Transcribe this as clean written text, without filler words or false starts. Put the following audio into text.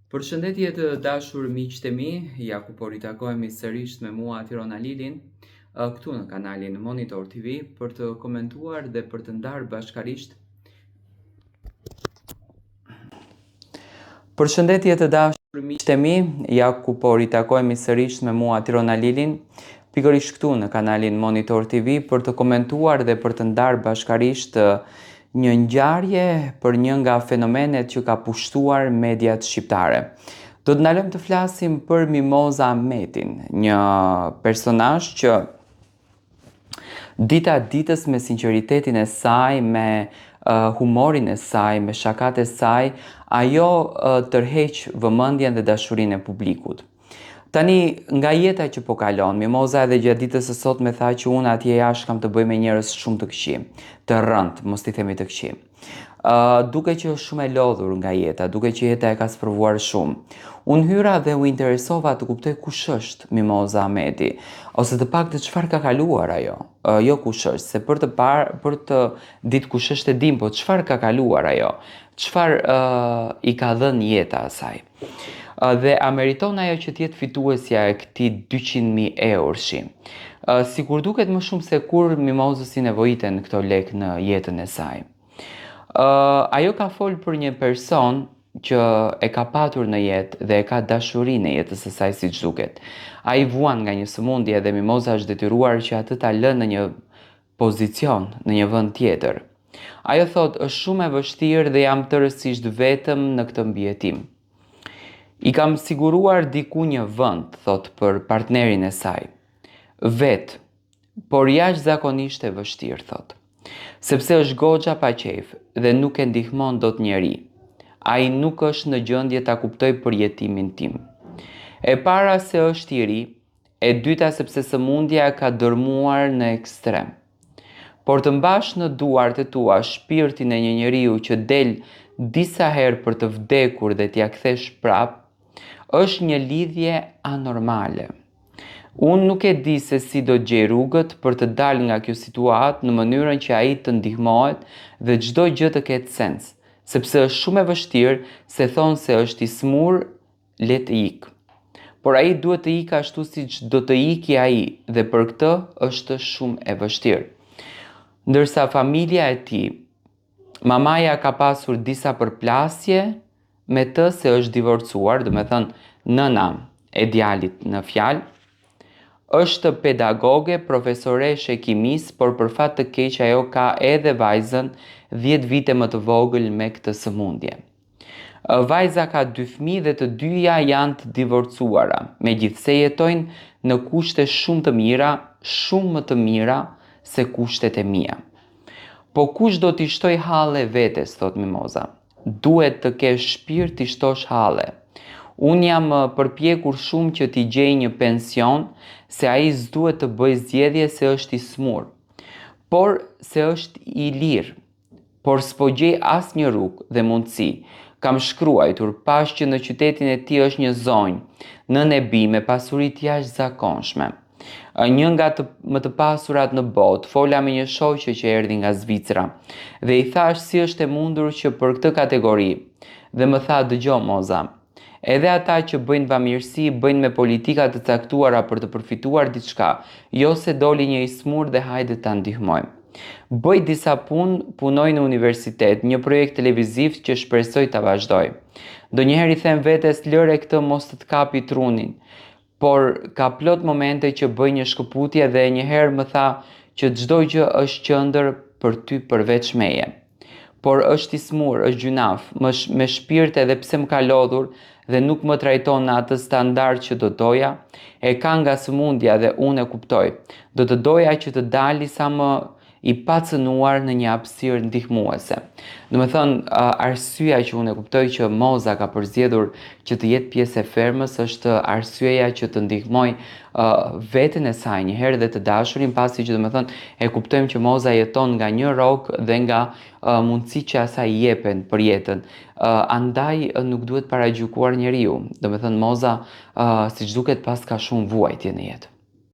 Përshëndetje të dashur miqtë e mi, ja ku po ritakojemi sërish me mua Tirona Lilin, këtu në kanalin Monitor TV për të komentuar dhe për të ndarë bashkarisht. Përshëndetje të dashur miqtë e mi, ja ku po ritakojemi sërish me mua Tirona Lilin, pikërisht këtu në kanalin Monitor TV për të komentuar dhe për të ndarë bashkarisht një ngjarje për një nga fenomenet që ka pushtuar mediat shqiptare. Do të ndalojmë të flasim për Mimoza Ahmetin, një personazh që dita ditës me sinqeritetin e saj, me humorin e saj, me shakat e saj, ajo tërheq vëmendjen dhe dashurinë e publikut. Tani, nga jeta që po kalon, Mimoza edhe gjatë ditës së sotme tha që unë atje jashtë kam të bëj me njerëz shumë të këqij, të rënd, mos t'i themi të këqij. Duke që është shumë e lodhur nga jeta, duke që jeta e ka sprovuar shumë. Unë hyra dhe u interesova të kuptoj kush është Mimoza Ahmeti, ose të paktën çfarë ka kaluar ajo. Jo kush është, se për të ditë kush është e dim, po çfarë ka kaluar ajo, çfarë i ka dhënë jeta asaj. Dhe a meriton ajo që t'jetë fituesja e këtij 200.000 eurëshi. Sikur duket më shumë se kur Mimozës i nevojiten këto lek në jetën e saj. Ajo ka folë për një person që e ka patur në jetë dhe e ka dashurinë e jetës së saj siç duket. Ai vuan nga një sëmundje dhe Mimoza është detyruar që atë ta lënë në një pozicion, në një vend tjetër. Ajo thotë, është shumë e vështirë dhe jam tërësisht vetëm në këtë mbijetim. I kam siguruar diku një vend, thot, për partnerin e saj. Vetë, por jashtëzakonisht e vështirë, thot. Sepse është goxha pa qejf dhe nuk e ndihmon dot njeri. Ai nuk është në gjendje ta kuptoj përjetimin tim. E para se është i ri, e dyta sepse sëmundja ka dërmuar në ekstrem. Por të mbash në duart e tua shpirtin e një njeriu që del disa herë për të vdekur dhe t'ia kthesh prap, është një lidhje anormale. Unë nuk e di se si do gjej rrugët për të dalë nga kjo situatë në mënyrën që ai të ndihmohet dhe çdo gjë të ketë sens, sepse është shumë e vështirë, se thonë se është i smur, le të ikë. Por ai duhet të ikë ashtu siç do të ikë ai dhe për këtë është shumë e vështirë. Ndërsa familja e tij, mamaja ka pasur disa përplasje me të se është divorcuar, do me thënë nëna e djalit në fjalë, është pedagoge, profesoreshe kimis, por për fat të keq ajo ka edhe vajzën 10 vite më të vogël me këtë sëmundje. Vajza ka 2 fëmijë dhe të dyja janë të divorcuara, megjithse jetojnë në kushte shumë të mira, shumë më të mira se kushtet e mia. Po kush do t'i shtoj halle vetes, thot Mimoza. Duhet të kesh shpirt t'i shtosh halle. Unë jam përpjekur shumë që t'i gjej një pension, se ai s'duhet të bëj zgjedhje se është i smur, por se është i lirë, por s'po gjej asnjë rrugë dhe mundësi. Kam shkruajtur, pash që në qytetin e tij është një zonjë, nën e bi me pasuri të jashtëzakonshme. Një nga më të pasurat në botë, fola me një shoqe që erdhi nga Zvicra dhe i thash si është e mundur që për këtë kategori, dhe më tha, dëgjoj Moza, edhe ata që bëjnë bamirësi bëjnë me politika të caktuara për të përfituar diçka, jo se doli një i smur dhe hajde ta ndihmojmë. Bëj disa punë, punoj në universitet, një projekt televiziv që shpresoj ta vazhdoj. Donjëherë i them vetes, lëre këtë mos të kapi trunin. Por ka plot momente që bëj një shkëputje dhe njëherë më tha që çdo gjë është qendër për ty përveç meje. Por është i smur, është gjynaf, me shpirt edhe pse më ka lodhur dhe nuk më trajton në atë standard që do doja, e ka nga sëmundja dhe unë e kuptoj. Do të doja që të dali sa më i pacënuar në një hapësirë ndihmuese. Do me thënë, arsyeja që unë e kuptoj që Moza ka përzgjedhur që të jetë pjesë e fermës është arsyeja që të ndihmoj veten e saj njëherë dhe të dashurin, pasi që do me thënë e kuptojmë që Moza jeton nga një rrogë dhe nga mundësi që asaj i jepen për jetën. Andaj nuk duhet paragjykuar njeriu. Do me thënë Moza, siç duket, pas ka shumë vuajtje në jetë.